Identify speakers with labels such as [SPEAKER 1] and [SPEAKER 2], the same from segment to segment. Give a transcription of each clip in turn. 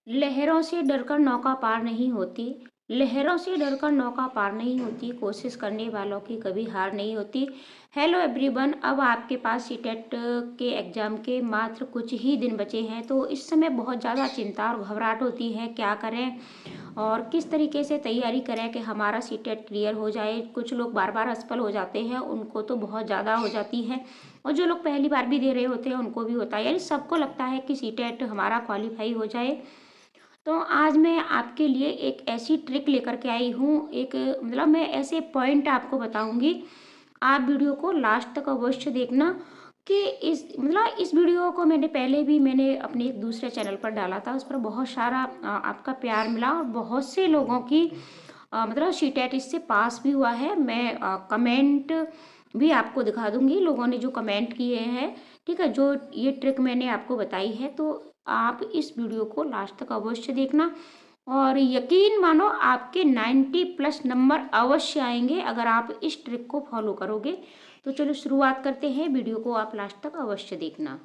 [SPEAKER 1] लहरों से डरकर नौका पार नहीं होती। लहरों से डरकर नौका पार नहीं होती, कोशिश करने वालों की कभी हार नहीं होती। हेलो एवरीवन, अब आपके पास सीटेट के एग्ज़ाम के मात्र कुछ ही दिन बचे हैं, तो इस समय बहुत ज़्यादा चिंता और घबराहट होती है। क्या करें और किस तरीके से तैयारी करें कि हमारा सीटेट क्लियर हो जाए। कुछ लोग बार बार असफल हो जाते हैं, उनको तो बहुत ज़्यादा हो जाती है, और जो लोग पहली बार भी दे रहे होते हैं उनको भी होता है। यानी सबको लगता है कि सीटेट हमारा क्वालिफाई हो जाए। तो आज मैं आपके लिए एक ऐसी ट्रिक लेकर के आई हूँ, एक मतलब मैं ऐसे पॉइंट आपको बताऊंगी। आप वीडियो को लास्ट तक अवश्य देखना कि इस वीडियो को मैंने अपने एक दूसरे चैनल पर डाला था। उस पर बहुत सारा आपका प्यार मिला और बहुत से लोगों की मतलब सीटेट इससे पास भी हुआ है। मैं कमेंट भी आपको दिखा दूंगी, लोगों ने जो कमेंट किए हैं। ठीक है, जो ये ट्रिक मैंने आपको बताई है, तो आप इस वीडियो को लास्ट तक अवश्य देखना और यकीन मानो आपके 90 प्लस नंबर अवश्य आएंगे अगर आप इस ट्रिक को फॉलो करोगे। तो चलो शुरुआत करते हैं, वीडियो को आप लास्ट तक अवश्य देखना।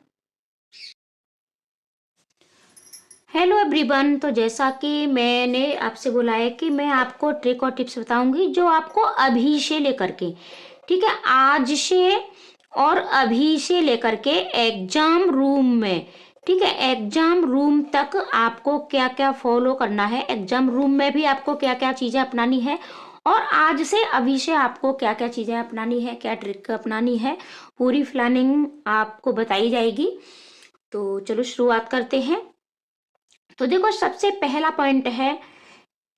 [SPEAKER 1] हेलो एवरीवन, तो जैसा कि मैंने आपसे बोला है कि मैं आपको ट्रिक और टिप्स बताऊंगी जो आपको अभी से लेकर के, ठीक है, आज से और अभी से लेकर के एग्जाम रूम में, ठीक है, एग्जाम रूम तक आपको क्या क्या फॉलो करना है, एग्जाम रूम में भी आपको क्या क्या चीज़ें अपनानी है, और आज से अभी से आपको क्या क्या चीज़ें अपनानी है, क्या ट्रिक अपनानी है, पूरी प्लानिंग आपको बताई जाएगी। तो चलो शुरुआत करते हैं। तो देखो, सबसे पहला पॉइंट है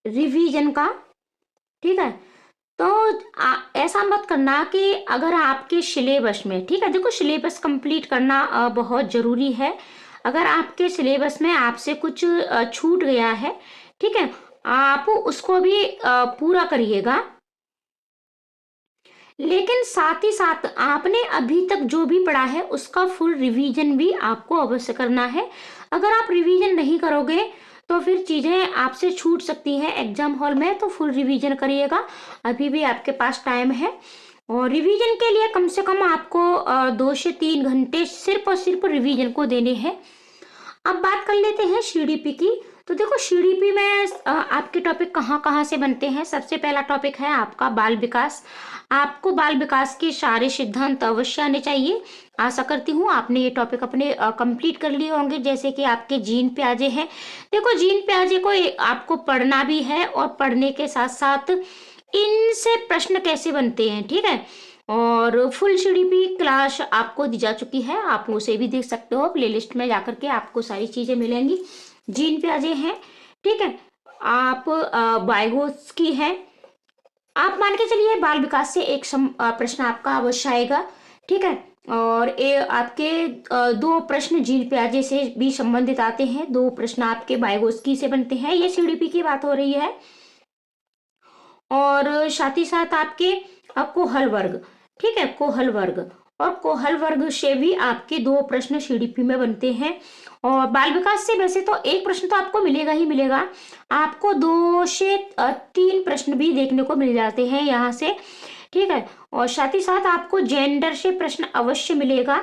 [SPEAKER 1] रिवीजन का। ठीक है, तो ऐसा मत करना कि अगर आपके सिलेबस में, ठीक है, देखो सिलेबस कंप्लीट करना बहुत जरूरी है। अगर आपके सिलेबस में आपसे कुछ छूट गया है, ठीक है, आप उसको भी पूरा करिएगा। लेकिन साथ ही साथ आपने अभी तक जो भी पढ़ा है उसका फुल रिवीजन भी आपको अवश्य करना है। अगर आप रिवीजन नहीं करोगे तो फिर चीजें आपसे छूट सकती हैं एग्जाम हॉल में, तो फुल रिवीजन करिएगा, अभी भी आपके पास टाइम है। और रिवीजन के लिए कम से कम आपको 2 से 3 घंटे सिर्फ और सिर्फ रिवीजन को देने हैं। अब बात कर लेते हैं सीडीपी की। तो देखो, सीडीपी में आपके टॉपिक कहाँ कहाँ से बनते हैं। सबसे पहला टॉपिक है आपका बाल विकास। आपको बाल विकास के सारे सिद्धांत अवश्य आने चाहिए। आशा करती हूँ आपने ये टॉपिक अपने कंप्लीट कर लिए होंगे। जैसे कि आपके जीन प्याजे हैं, देखो जीन प्याजे को आपको पढ़ना भी है और पढ़ने के साथ साथ इनसे प्रश्न कैसे बनते हैं, ठीक है। और फुल सीडीपी क्लास आपको दी जा चुकी है, आप उसे भी देख सकते हो, प्लेलिस्ट में जाकर के आपको सारी चीजें मिलेंगी। जीन प्याजे हैं, ठीक है, आप बायगोस की है। आप मान के चलिए बाल विकास से एक प्रश्न आपका अवश्य आएगा, ठीक है। और ये आपके 2 प्रश्न जीन प्याजे से भी संबंधित आते हैं, 2 प्रश्न आपके बायोगोस्की से बनते हैं। ये सीडीपी की बात हो रही है। और साथ ही साथ आपके कोहल वर्ग, ठीक है, कोहल वर्ग, और कोहल वर्ग से भी आपके 2 प्रश्न सीडीपी में बनते हैं। और बाल विकास से वैसे तो एक प्रश्न तो आपको मिलेगा ही मिलेगा, आपको 2 से 3 प्रश्न भी देखने को मिल जाते हैं यहाँ से, ठीक है। और साथ ही साथ आपको जेंडर से प्रश्न अवश्य मिलेगा,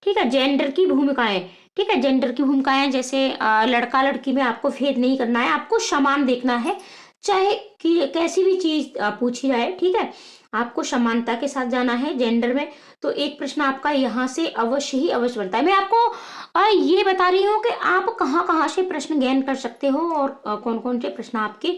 [SPEAKER 1] ठीक है, जेंडर की भूमिकाएं, ठीक है, जेंडर की भूमिकाएं जैसे लड़का लड़की में आपको भेद नहीं करना है, आपको समान देखना है, चाहे कि कैसी भी चीज पूछी जाए, ठीक है, आपको समानता के साथ जाना है जेंडर में। तो एक प्रश्न आपका यहाँ से अवश्य ही अवश्य बनता है। मैं आपको ये बता रही हूँ कि आप कहाँ कहाँ से प्रश्न गेन कर सकते हो और कौन कौन से प्रश्न आपके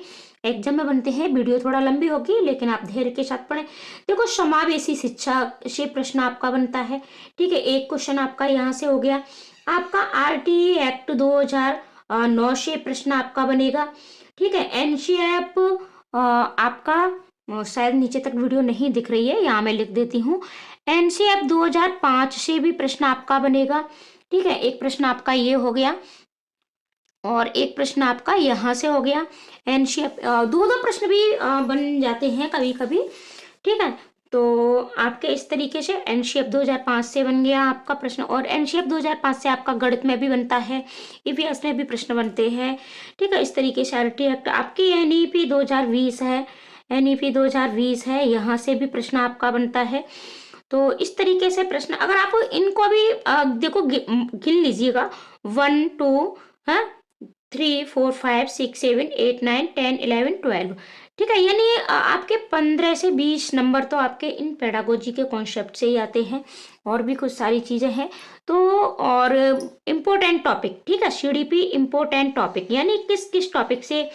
[SPEAKER 1] एग्जाम में बनते हैं। वीडियो थोड़ा लंबी होगी लेकिन आप धैर्य के साथ पढ़ें। देखो, समावेशी शिक्षा से प्रश्न आपका बनता है, ठीक है, एक क्वेश्चन आपका यहाँ से हो गया। आपका आरटीई एक्ट 2009 से प्रश्न आपका बनेगा, ठीक है। एनसीएफ आपका शायद नीचे तक वीडियो नहीं दिख रही है, यहाँ मैं लिख देती हूँ। एनसीएफ 2005 से भी प्रश्न आपका बनेगा, ठीक है, एक प्रश्न आपका ये हो गया और एक प्रश्न आपका यहाँ से हो गया। एनसीएफ 2-2 प्रश्न भी बन जाते हैं कभी कभी, ठीक है। तो आपके इस तरीके से एनसीएफ 2005 से बन गया आपका प्रश्न, और एनसीएफ 2005 से आपका गणित में भी बनता है, ईवीएस में भी प्रश्न बनते हैं, ठीक है। इस तरीके से आरटी एक्ट आपकी एनईपी 2020 है, एनईपी 2020 है, यहाँ से भी प्रश्न आपका बनता है। तो इस तरीके से प्रश्न अगर आप इनको भी देखो गिन लीजिएगा 1 2 है 3, 4, 5, 6, 7, 8, 9, 10, 11, 12। ठीक है, यानी आपके 15 से 20 नंबर तो आपके इन पेडागोजी के कॉन्सेप्ट से ही आते हैं, और भी कुछ सारी चीजें हैं। तो और इम्पोर्टेंट टॉपिक, ठीक है, सीडीपी इम्पोर्टेंट टॉपिक, यानी किस किस टॉपिक से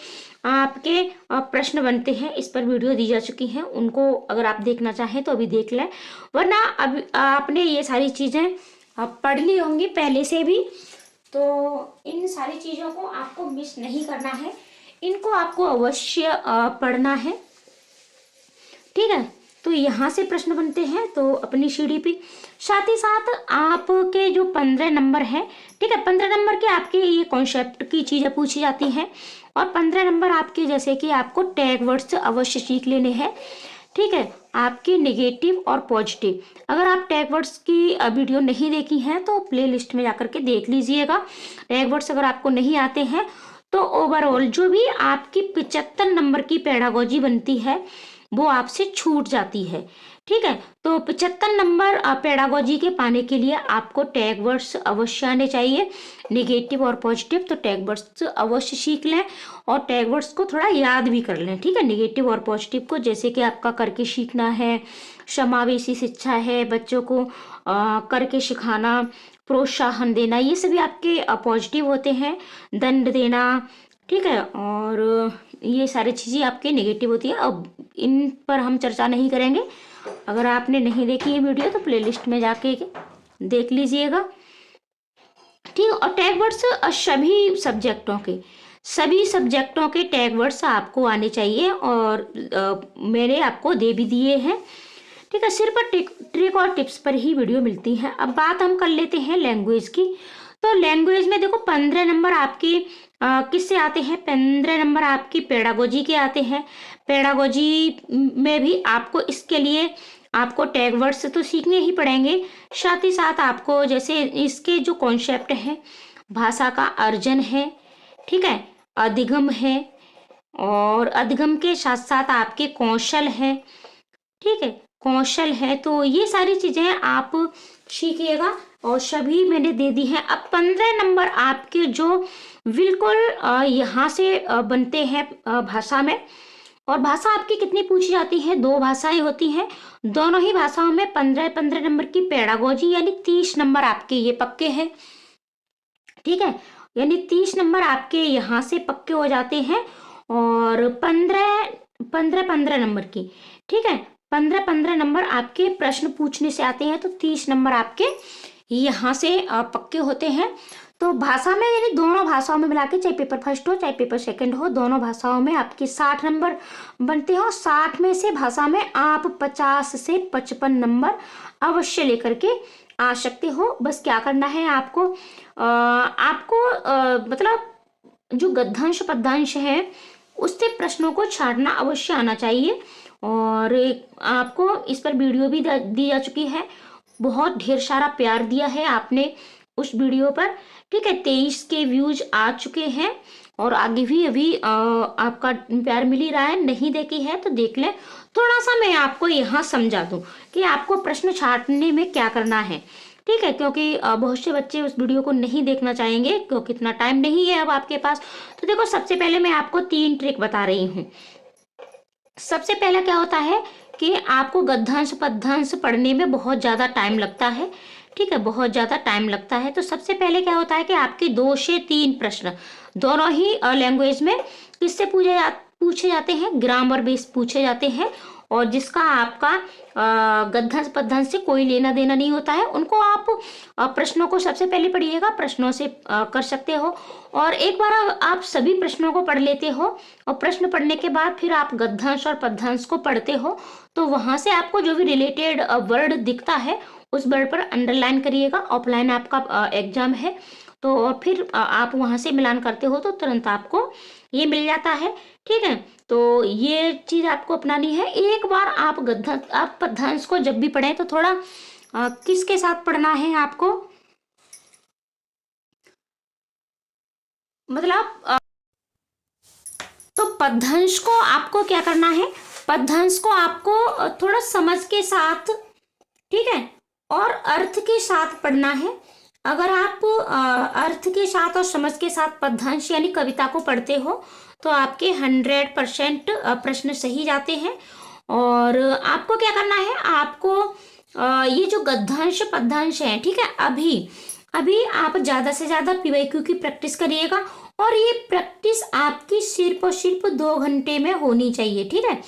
[SPEAKER 1] आपके प्रश्न बनते हैं, इस पर वीडियो दी जा चुकी हैं। उनको अगर आप देखना चाहें तो अभी देख लें, वरना अब आपने ये सारी चीजें पढ़ ली होंगी पहले से भी। तो इन सारी चीजों को आपको मिस नहीं करना है, इनको आपको अवश्य पढ़ना है। ठीक है, तो यहाँ से प्रश्न बनते हैं तो अपनी सीडीपी, साथ ही साथ आपके जो 15 नंबर है, ठीक है, 15 नंबर के आपके ये कॉन्सेप्ट की चीजें पूछी जाती हैं, और 15 नंबर आपके जैसे कि आपको टैग वर्ड्स अवश्य सीख लेने हैं। ठीक है, आपके नेगेटिव और पॉजिटिव, अगर आप टैग वर्ड्स की वीडियो नहीं देखी हैं तो प्लेलिस्ट में जाकर के देख लीजिएगा। टैग वर्ड्स अगर आपको नहीं आते हैं तो ओवरऑल जो भी आपकी 75 नंबर की पेडागोजी बनती है वो आपसे छूट जाती है। ठीक है, तो 75 नंबर पेडागोजी के पाने के लिए आपको टैग वर्ड्स अवश्य आने चाहिए, नेगेटिव और पॉजिटिव। तो टैग वर्ड्स अवश्य सीख लें और टैग वर्ड्स को थोड़ा याद भी कर लें। ठीक है, नेगेटिव और पॉजिटिव को, जैसे कि आपका करके सीखना है, समावेशी शिक्षा है, बच्चों को करके सिखाना, प्रोत्साहन देना, ये सभी आपके पॉजिटिव होते हैं, दंड देना। ठीक है, और ये सारी चीज़ें आपके नेगेटिव होती है। अब इन पर हम चर्चा नहीं करेंगे, अगर आपने नहीं देखी ये वीडियो तो प्लेलिस्ट में जाके देख लीजिएगा। ठीक, और टैग वर्ड्स सभी सब्जेक्टों के टैग वर्ड्स आपको आने चाहिए, और मैंने आपको दे भी दिए हैं। ठीक है, सिर्फ ट्रिक और टिप्स पर ही वीडियो मिलती है। अब बात हम कर लेते हैं लैंग्वेज की। तो लैंग्वेज में देखो 15 नंबर आपकी किससे आते हैं, 15 नंबर आपकी पेडागोजी के आते हैं। पेडागोजी में भी आपको इसके लिए आपको टैग वर्ड्स तो सीखने ही पड़ेंगे, साथ ही साथ आपको जैसे इसके जो कॉन्सेप्ट हैं, भाषा का अर्जन है, ठीक है, अधिगम है, और अधिगम के साथ साथ आपके कौशल है। ठीक है, कौशल है, तो ये सारी चीजें आप सीखिएगा, और सभी मैंने दे दी हैं। अब 15 नंबर आपके जो बिल्कुल यहाँ से बनते हैं भाषा में, और भाषा आपकी कितनी पूछी जाती है, 2 भाषाएं होती हैं, दोनों ही भाषाओं में 15-15 नंबर की पेडागोजी, यानी 30 नंबर आपके ये पक्के हैं। ठीक है, यानी 30 नंबर आपके यहाँ से पक्के हो जाते हैं, और 15 नंबर की, ठीक है, 15 नंबर आपके प्रश्न पूछने से आते हैं, तो 30 नंबर आपके यहाँ से पक्के होते हैं। तो भाषा में, यानी दोनों भाषाओं में मिला के, चाहे पेपर फर्स्ट हो चाहे पेपर सेकंड हो, दोनों भाषाओं में आपके 60 नंबर बनते हो। 60 में से भाषा में आप 50 से 55 नंबर अवश्य लेकर के आ सकते हो। बस क्या करना है आपको, मतलब जो गद्यांश पद्यांश है उससे प्रश्नों को छांटना अवश्य आना चाहिए, और आपको इस पर वीडियो भी दी जा चुकी है। बहुत ढेर सारा प्यार दिया है आपने उस वीडियो पर। ठीक है, 23 के व्यूज आ चुके हैं, और आगे भी अभी आपका प्यार मिल ही रहा है। नहीं देखी है तो देख लें। थोड़ा सा मैं आपको यहाँ समझा दूं कि आपको प्रश्न छांटने में क्या करना है। ठीक है, क्योंकि बहुत से बच्चे उस वीडियो को नहीं देखना चाहेंगे, क्योंकि इतना टाइम नहीं है अब आपके पास। तो देखो, सबसे पहले मैं आपको 3 ट्रिक बता रही हूँ। सबसे पहला क्या होता है कि आपको गद्यांश पद्यांश पढ़ने में बहुत ज़्यादा टाइम लगता है। ठीक है, बहुत ज़्यादा टाइम लगता है। तो सबसे पहले क्या होता है कि आपके 2 से 3 प्रश्न दोनों ही लैंग्वेज में किससे पूछे जाते हैं, ग्रामर बेस पूछे जाते हैं, और जिसका आपका गद्यांश पद्यांश से कोई लेना देना नहीं होता है, उनको आप प्रश्नों को सबसे पहले पढ़िएगा, प्रश्नों से कर सकते हो। और एक बार आप सभी प्रश्नों को पढ़ लेते हो, और प्रश्न पढ़ने के बाद फिर आप गद्यांश और पद्यांश को पढ़ते हो, तो वहां से आपको जो भी रिलेटेड वर्ड दिखता है उस वर्ड पर अंडरलाइन करिएगा। ऑफलाइन आपका एग्जाम है, तो और फिर आप वहां से मिलान करते हो तो तुरंत आपको ये मिल जाता है। ठीक है, तो ये चीज आपको अपनानी है। एक बार आप पद्यांश को जब भी पढ़ें तो थोड़ा किसके साथ पढ़ना है आपको, मतलब तो पद्यांश को आपको क्या करना है, पद्यांश को आपको थोड़ा समझ के साथ, ठीक है, और अर्थ के साथ पढ़ना है। अगर आप अर्थ के साथ और समझ के साथ पद्यांश यानी कविता को पढ़ते हो तो आपके 100% प्रश्न सही जाते हैं। और आपको क्या करना है, आपको ये जो गद्यांश पद्यांश है, ठीक है, अभी अभी आप ज्यादा से ज्यादा पीवाईक्यू की प्रैक्टिस करिएगा। और ये प्रैक्टिस आपकी सिर्फ और सिर्फ 2 घंटे में होनी चाहिए, ठीक है।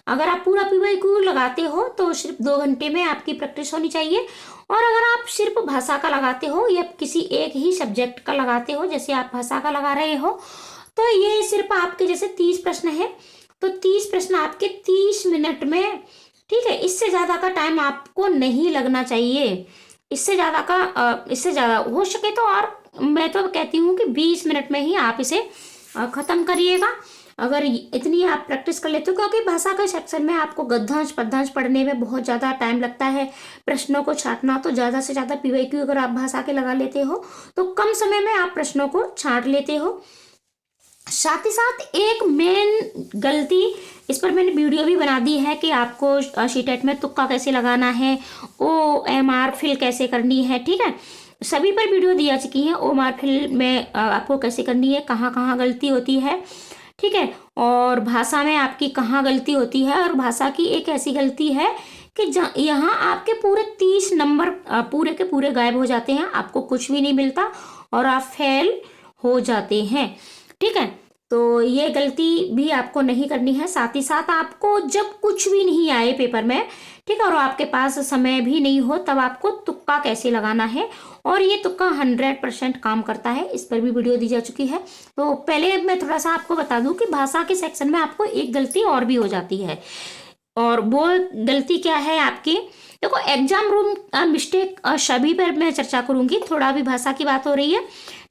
[SPEAKER 1] अगर आप पूरा पीवाईक्यू लगाते हो तो सिर्फ 2 घंटे में आपकी प्रैक्टिस होनी चाहिए। और अगर आप सिर्फ भाषा का लगाते हो या किसी एक ही सब्जेक्ट का लगाते हो, जैसे आप भाषा का लगा रहे हो, तो ये सिर्फ आपके जैसे 30 प्रश्न है, तो 30 प्रश्न आपके 30 मिनट में, ठीक है। इससे ज्यादा का टाइम आपको नहीं लगना चाहिए। इससे ज्यादा हो सके तो, और मैं तो कहती हूँ कि 20 मिनट में ही आप इसे खत्म करिएगा, अगर इतनी आप प्रैक्टिस कर लेते हो। क्योंकि भाषा के सेक्शन में आपको गद्यांश पद्यांश पढ़ने में बहुत ज़्यादा टाइम लगता है, प्रश्नों को छांटना, तो ज़्यादा से ज़्यादा पीवाईक्यू अगर आप भाषा के लगा लेते हो तो कम समय में आप प्रश्नों को छांट लेते हो। साथ ही साथ एक मेन गलती, इस पर मैंने वीडियो भी बना दी है कि आपको सीटेट में तुक्का कैसे लगाना है, OMR फिल कैसे करनी है, ठीक है। सभी पर वीडियो दी जा चुकी है। OMR फिल में आपको कैसे करनी है, कहाँ कहाँ गलती होती है, ठीक है, और भाषा में आपकी कहाँ गलती होती है। और भाषा की एक ऐसी गलती है कि यहाँ आपके पूरे 30 नंबर पूरे के पूरे गायब हो जाते हैं, आपको कुछ भी नहीं मिलता और आप फेल हो जाते हैं, ठीक है। तो ये गलती भी आपको नहीं करनी है। साथ ही साथ आपको जब कुछ भी नहीं आए पेपर में, ठीक है, और आपके पास समय भी नहीं हो, तब आपको तुक्का कैसे लगाना है, और ये तुक्का 100% काम करता है, इस पर भी वीडियो दी जा चुकी है। तो पहले मैं थोड़ा सा आपको बता दूं कि भाषा के सेक्शन में आपको एक गलती और भी हो जाती है, और वो गलती क्या है आपकी, देखो एग्जाम रूम मिस्टेक सभी पर मैं चर्चा करूंगी, थोड़ा भी भाषा की बात हो रही है,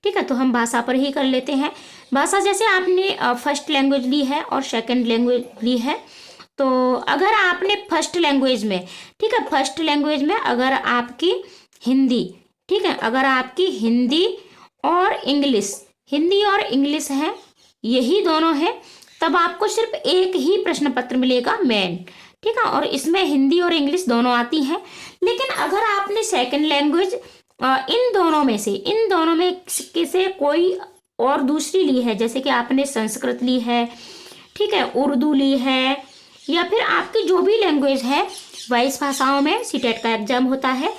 [SPEAKER 1] ठीक है, तो हम भाषा पर ही कर लेते हैं। भाषा जैसे आपने फर्स्ट लैंग्वेज ली है और सेकंड लैंग्वेज ली है, तो अगर आपने फर्स्ट लैंग्वेज में, ठीक है, फर्स्ट लैंग्वेज में अगर आपकी हिंदी, ठीक है, अगर आपकी हिंदी और इंग्लिश है, यही दोनों है, तब आपको सिर्फ एक ही प्रश्न पत्र मिलेगा मेन, ठीक है, और इसमें हिंदी और इंग्लिश दोनों आती हैं। लेकिन अगर आपने सेकंड लैंग्वेज इन दोनों में से कोई और दूसरी ली है, जैसे कि आपने संस्कृत ली है, ठीक है, उर्दू ली है, या फिर आपकी जो भी लैंग्वेज है, 22 भाषाओं में सीटेट का एग्जाम होता है,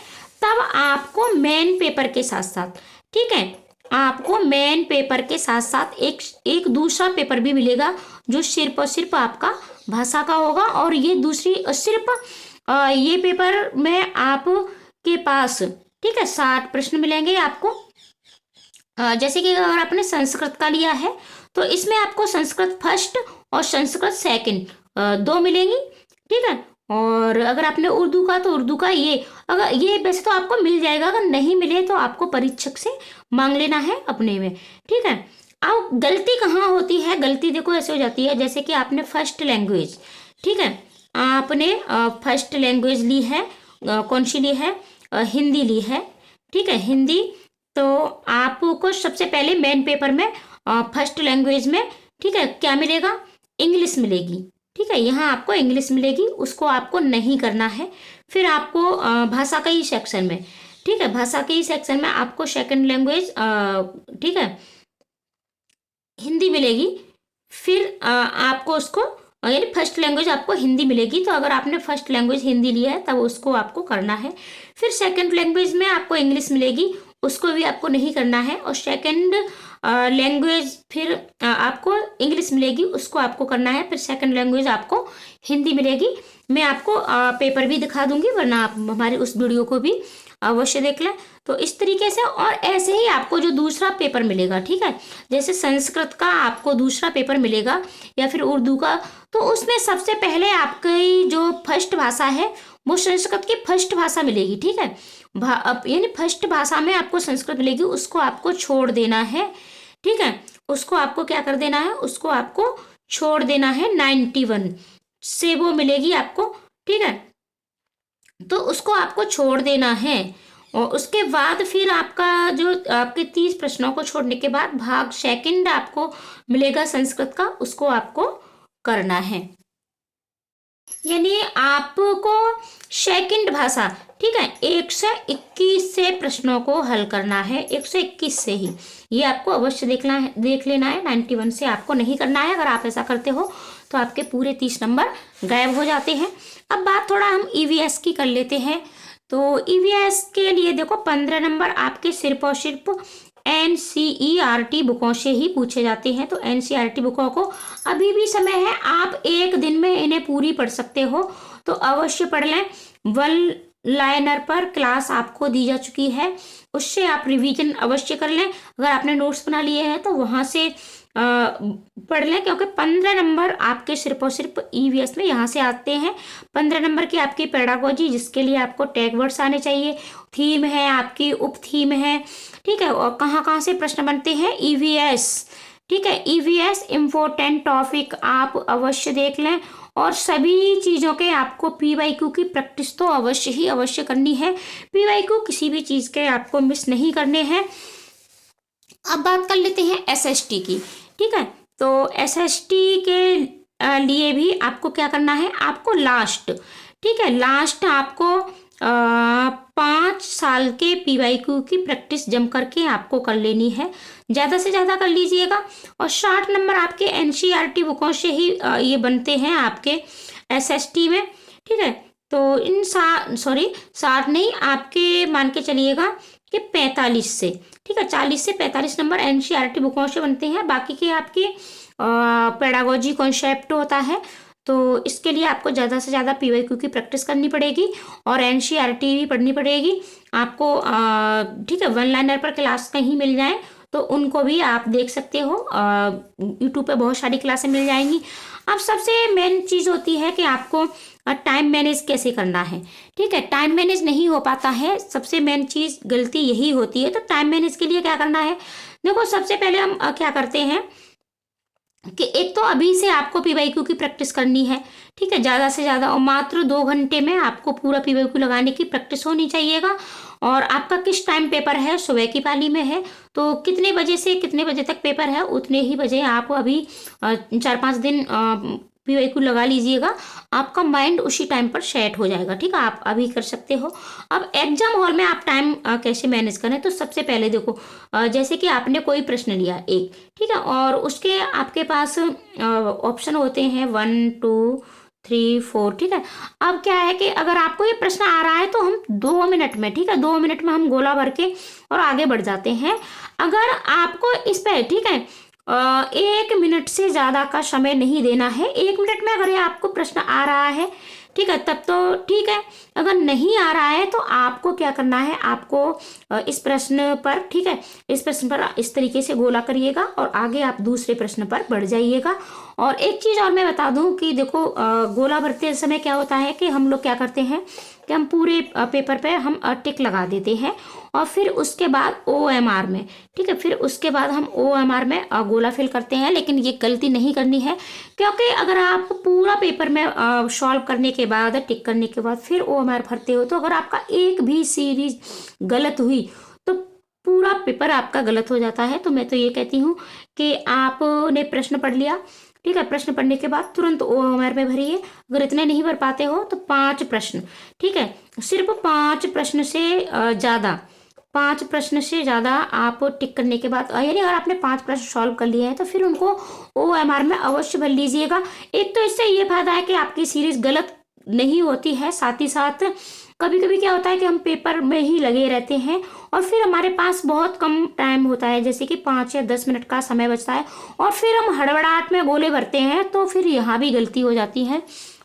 [SPEAKER 1] तब आपको मेन पेपर के साथ साथ, ठीक है, आपको मेन पेपर के साथ साथ एक दूसरा पेपर भी मिलेगा जो सिर्फ और सिर्फ आपका भाषा का होगा। और ये दूसरी सिर्फ ये पेपर में आपके पास, ठीक है, 60 प्रश्न मिलेंगे आपको। जैसे कि अगर आपने संस्कृत का लिया है तो इसमें आपको संस्कृत फर्स्ट और संस्कृत सेकंड 2 मिलेंगी, ठीक है। और अगर आपने उर्दू का तो उर्दू का अगर ये वैसे तो आपको मिल जाएगा, अगर नहीं मिले तो आपको परीक्षक से मांग लेना है अपने में, ठीक है। अब गलती कहाँ होती है, गलती देखो ऐसे हो जाती है, जैसे कि आपने फर्स्ट लैंग्वेज, ठीक है, आपने फर्स्ट लैंग्वेज ली है, कौन सी ली है, हिंदी ली है, ठीक है, हिंदी। तो आपको सबसे पहले मेन पेपर में फर्स्ट लैंग्वेज में, ठीक है, क्या मिलेगा, इंग्लिश मिलेगी, ठीक है, यहाँ आपको इंग्लिश मिलेगी, उसको आपको नहीं करना है। फिर आपको भाषा के ही सेक्शन में, ठीक है, भाषा के ही सेक्शन में आपको सेकंड लैंग्वेज, ठीक है, हिंदी मिलेगी। फिर आपको उसको यानी फर्स्ट लैंग्वेज आपको हिंदी मिलेगी, तो अगर आपने फर्स्ट लैंग्वेज हिंदी लिया है तब उसको आपको करना है। फिर सेकंड लैंग्वेज में आपको इंग्लिश मिलेगी, उसको भी आपको नहीं करना है। और सेकंड लैंग्वेज फिर आपको इंग्लिश मिलेगी, उसको आपको करना है। फिर सेकंड लैंग्वेज आपको हिंदी मिलेगी। मैं आपको पेपर भी दिखा दूंगी, वरना आप हमारे उस वीडियो को भी अवश्य देख लें। तो इस तरीके से, और ऐसे ही आपको जो दूसरा पेपर मिलेगा, ठीक है, जैसे संस्कृत का आपको दूसरा पेपर मिलेगा या फिर उर्दू का, तो उसमें सबसे पहले आपकी जो फर्स्ट भाषा है वो संस्कृत की फर्स्ट भाषा मिलेगी, ठीक है, यानी फर्स्ट भाषा में आपको संस्कृत मिलेगी, उसको आपको छोड़ देना है, ठीक है, उसको आपको क्या कर देना है, उसको आपको छोड़ देना है। 91 से वो मिलेगी आपको, ठीक है, तो उसको आपको छोड़ देना है। और उसके बाद फिर आपका जो आपके 30 प्रश्नों को छोड़ने के बाद भाग सेकंड आपको मिलेगा संस्कृत का, उसको आपको करना है। यानी आपको सेकंड भाषा, ठीक है, 121 से प्रश्नों को हल करना है, 121 से ही। ये आपको अवश्य देख लेना है। 91 से आपको नहीं करना है। अगर आप ऐसा करते हो तो आपके पूरे 30 नंबर गायब हो जाते हैं। अब बात थोड़ा हम ईवीएस की कर लेते हैं। तो ईवीएस के लिए देखो 15 नंबर आपके सिर्फ और सिर्फ एनसीईआरटी बुकों से ही पूछे जाते हैं। तो एनसीईआरटी बुकों को अभी भी समय है, आप एक दिन में इन्हें पूरी पढ़ सकते हो, तो अवश्य पढ़ लें। वन लाइनर पर क्लास आपको दी जा चुकी है, उससे आप रिवीजन अवश्य कर लें। अगर आपने नोट्स बना लिए हैं तो वहां से पढ़ लें, क्योंकि 15 नंबर आपके सिर्फ और सिर्फ ईवीएस में यहाँ से आते हैं। 15 नंबर की आपकी पेडागोजी, जिसके लिए आपको टैग वर्ड्स आने चाहिए, थीम है आपकी, उप थीम है, ठीक है, और कहाँ कहाँ से प्रश्न बनते हैं, ईवीएस, ठीक है, ईवीएस इम्पोर्टेंट टॉपिक आप अवश्य देख लें। और सभी चीज़ों के आपको पीवाईक्यू की प्रैक्टिस तो अवश्य करनी है। पीवाईक्यू किसी भी चीज़ के आपको मिस नहीं करने हैं। अब बात कर लेते हैं एसएसटी की, ठीक है। तो एसएसटी के लिए भी आपको क्या करना है, आपको लास्ट, ठीक है, लास्ट आपको 5 साल के पीवाईक्यू की प्रैक्टिस जम करके आपको कर लेनी है, ज़्यादा से ज़्यादा कर लीजिएगा। और 60 नंबर आपके एनसीईआरटी बुकों से ही ये बनते हैं आपके एसएसटी में, ठीक है। तो इन 60 नहीं, आपके मान के चलिएगा कि 45 से, ठीक है, 40 से 45 नंबर एनसीईआरटी बुकों से बनते हैं। बाकी के आपके पेडागोजी कॉन्सेप्ट होता है, तो इसके लिए आपको ज़्यादा से ज़्यादा पीवाईक्यू की प्रैक्टिस करनी पड़ेगी और एनसीईआरटी भी पढ़नी पड़ेगी आपको, ठीक है। वन लाइनर पर क्लास कहीं मिल जाए तो उनको भी आप देख सकते हो, यूट्यूब पे बहुत सारी क्लासें मिल जाएंगी। अब सबसे मेन चीज़ होती है कि आपको टाइम मैनेज कैसे करना है, ठीक है। टाइम मैनेज नहीं हो पाता है, सबसे मेन चीज़ गलती यही होती है। तो टाइम मैनेज के लिए क्या करना है, देखो सबसे पहले हम क्या करते हैं कि एक तो अभी से आपको पीवाईक्यू की प्रैक्टिस करनी है, ठीक है, ज़्यादा से ज़्यादा, और मात्र 2 घंटे में आपको पूरा पीवाईक्यू लगाने की प्रैक्टिस होनी चाहिएगा। और आपका किस टाइम पेपर है, सुबह की पाली में है, तो कितने बजे से कितने बजे तक पेपर है, उतने ही बजे आप अभी 4-5 दिन पीवाईक्यू लगा लीजिएगा, आपका माइंड उसी टाइम पर सेट हो जाएगा, ठीक है, आप अभी कर सकते हो। अब एग्जाम हॉल में आप टाइम कैसे मैनेज करें, तो सबसे पहले देखो, जैसे कि आपने कोई प्रश्न लिया एक, ठीक है, और उसके आपके पास ऑप्शन होते हैं 1 2 3 4, ठीक है। अब क्या है कि अगर आपको ये प्रश्न आ रहा है तो हम 2 मिनट में, ठीक है, 2 मिनट में हम गोला भर के और आगे बढ़ जाते हैं। अगर आपको इस पे, ठीक है, 1 मिनट से ज़्यादा का समय नहीं देना है। 1 मिनट में अगर ये आपको प्रश्न आ रहा है, ठीक है, तब तो ठीक है, अगर नहीं आ रहा है तो आपको क्या करना है, आपको इस प्रश्न पर, ठीक है, इस प्रश्न पर इस तरीके से गोला करिएगा और आगे आप दूसरे प्रश्न पर बढ़ जाइएगा। और एक चीज़ और मैं बता दूं कि देखो, गोला भरते समय क्या होता है कि हम लोग क्या करते हैं कि हम पूरे पेपर पे हम टिक लगा देते हैं और फिर उसके बाद OMR में, ठीक है, फिर उसके बाद हम OMR में गोला फिल करते हैं। लेकिन ये गलती नहीं करनी है, क्योंकि अगर आप पूरा पेपर में सॉल्व करने के बाद, टिक करने के बाद फिर OMR भरते हो, तो अगर आपका एक भी सीरीज गलत हुई तो पूरा पेपर आपका गलत हो जाता है। तो मैं तो ये कहती हूँ कि आपने प्रश्न पढ़ लिया, ठीक है, प्रश्न पढ़ने के बाद तुरंत OMR में भरिए। अगर इतने नहीं भर पाते हो तो 5 प्रश्न, ठीक है, सिर्फ 5 प्रश्न से ज़्यादा, 5 प्रश्न से ज़्यादा आप टिक करने के बाद, यानी अगर आपने 5 प्रश्न सॉल्व कर लिए हैं तो फिर उनको OMR में अवश्य भर लीजिएगा। एक तो इससे ये फायदा है कि आपकी सीरीज गलत नहीं होती है, साथ ही साथ कभी कभी क्या होता है कि हम पेपर में ही लगे रहते हैं और फिर हमारे पास बहुत कम टाइम होता है, जैसे कि 5 या 10 मिनट का समय बचता है, और फिर हम हड़बड़ाहट में गोले भरते हैं, तो फिर यहाँ भी गलती हो जाती है।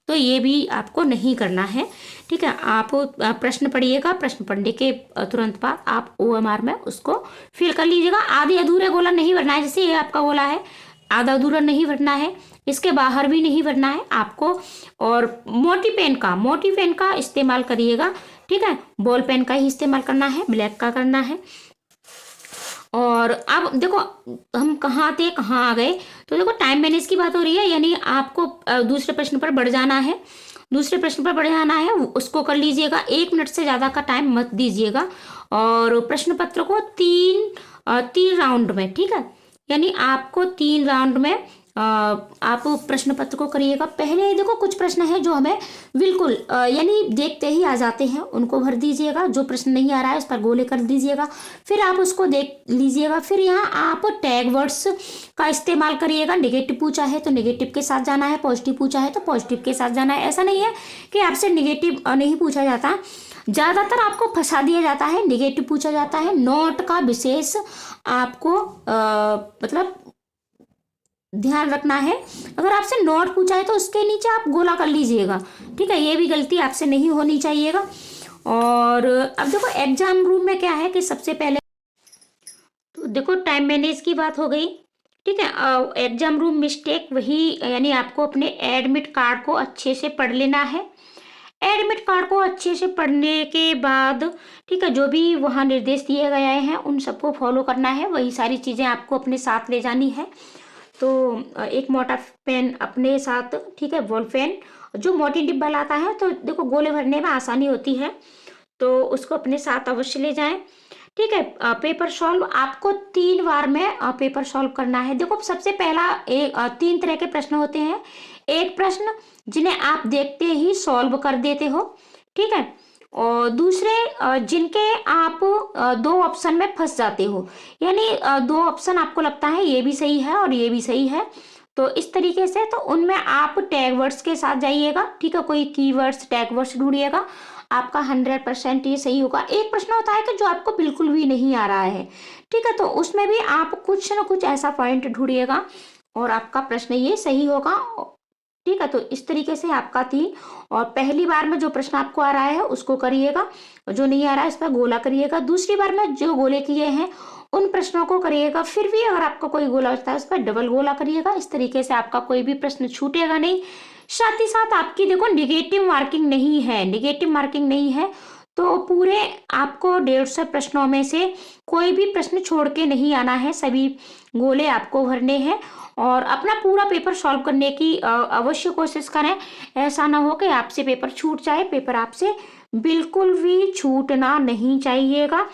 [SPEAKER 1] तो ये भी आपको नहीं करना है, ठीक है। आप प्रश्न पढ़िएगा, प्रश्न पढ़ने के तुरंत बाद आप OMR में उसको फिल कर लीजिएगा। आधे अधूरे गोला नहीं भरना है, जैसे ये आपका गोला है, आधा अधूरा नहीं भरना है, इसके बाहर भी नहीं भरना है आपको। और मोटी पेन का इस्तेमाल करिएगा, ठीक है, बॉल पेन का ही इस्तेमाल करना है, ब्लैक का करना है। और अब देखो हम कहाँ थे कहाँ आ गए, तो देखो टाइम मैनेज की बात हो रही है, यानी आपको दूसरे प्रश्न पर बढ़ जाना है, दूसरे प्रश्न पर बढ़ जाना है, उसको कर लीजिएगा। 1 मिनट से ज़्यादा का टाइम मत दीजिएगा। और प्रश्न पत्र को 3 राउंड में, ठीक है, यानी आपको 3 राउंड में आप प्रश्न पत्र को करिएगा। पहले देखो कुछ प्रश्न है जो हमें बिल्कुल यानी देखते ही आ जाते हैं, उनको भर दीजिएगा। जो प्रश्न नहीं आ रहा है उस पर गोले कर दीजिएगा, फिर आप उसको देख लीजिएगा। फिर यहाँ आप टैग वर्ड्स का इस्तेमाल करिएगा। नेगेटिव पूछा है तो नेगेटिव के साथ जाना है, पॉजिटिव पूछा है तो पॉजिटिव के साथ जाना है। ऐसा नहीं है कि आपसे नेगेटिव नहीं पूछा जाता, ज़्यादातर आपको फंसा दिया जाता है, नेगेटिव पूछा जाता है। नोट का विशेष आपको मतलब ध्यान रखना है। अगर आपसे नोट पूछा है तो उसके नीचे आप गोला कर लीजिएगा, ठीक है। ये भी गलती आपसे नहीं होनी चाहिएगा। और अब देखो एग्जाम रूम में क्या है कि सबसे पहले तो देखो टाइम मैनेज की बात हो गई, ठीक है। एग्जाम रूम मिस्टेक वही, यानी आपको अपने एडमिट कार्ड को अच्छे से पढ़ लेना है। एडमिट कार्ड को अच्छे से पढ़ने के बाद, ठीक है, जो भी वहाँ निर्देश दिए गए हैं उन सबको फॉलो करना है। वही सारी चीज़ें आपको अपने साथ ले जानी है। तो एक मोटा पेन अपने साथ, ठीक है, बॉल पेन जो मोटी डिब्बा लाता है, तो देखो गोले भरने में आसानी होती है, तो उसको अपने साथ अवश्य ले जाएं, ठीक है। पेपर सॉल्व आपको 3 बार में पेपर सॉल्व करना है। देखो सबसे पहला 3 तरह के प्रश्न होते हैं। एक प्रश्न जिन्हें आप देखते ही सॉल्व कर देते हो, ठीक है, और दूसरे जिनके आप 2 ऑप्शन में फंस जाते हो, यानी 2 ऑप्शन आपको लगता है ये भी सही है और ये भी सही है, तो इस तरीके से, तो उनमें आप टैग वर्ड्स के साथ जाइएगा, ठीक है। कोई कीवर्ड्स टैग वर्ड्स ढूंढिएगा, आपका 100% ये सही होगा। एक प्रश्न होता है कि जो आपको बिल्कुल भी नहीं आ रहा है, ठीक है, तो उसमें भी आप कुछ ना कुछ ऐसा पॉइंट ढूंढिएगा और आपका प्रश्न ये सही होगा, ठीक है। तो इस तरीके से आपका 3, और पहली बार में जो प्रश्न आपको आ रहा है उसको करिएगा, जो नहीं आ रहा है इस पर गोला करिएगा। दूसरी बार में जो गोले किए हैं उन प्रश्नों को करिएगा। फिर भी अगर आपका कोई गोला बचता है उस पर डबल गोला करिएगा। इस तरीके से आपका कोई भी प्रश्न छूटेगा नहीं। साथ ही साथ आपकी देखो नेगेटिव मार्किंग नहीं है, नेगेटिव मार्किंग नहीं है, तो पूरे आपको 150 प्रश्नों में से कोई भी प्रश्न छोड़ के नहीं आना है, सभी गोले आपको भरने हैं और अपना पूरा पेपर सॉल्व करने की अवश्य कोशिश करें। ऐसा ना हो कि आपसे पेपर छूट जाए, पेपर आपसे बिल्कुल भी छूटना नहीं चाहिएगा।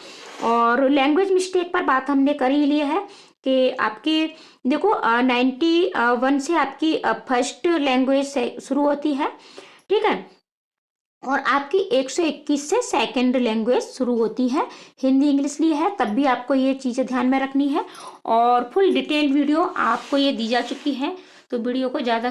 [SPEAKER 1] और लैंग्वेज मिस्टेक पर बात हमने कर ही ली है कि आपकी देखो 91 से आपकी फर्स्ट लैंग्वेज से शुरू होती है, ठीक है, और आपकी 121 से सेकंड लैंग्वेज शुरू होती है। हिंदी इंग्लिश ली है तब भी आपको ये चीज़ें ध्यान में रखनी है। और फुल डिटेल वीडियो आपको ये दी जा चुकी है, तो वीडियो को ज़्यादा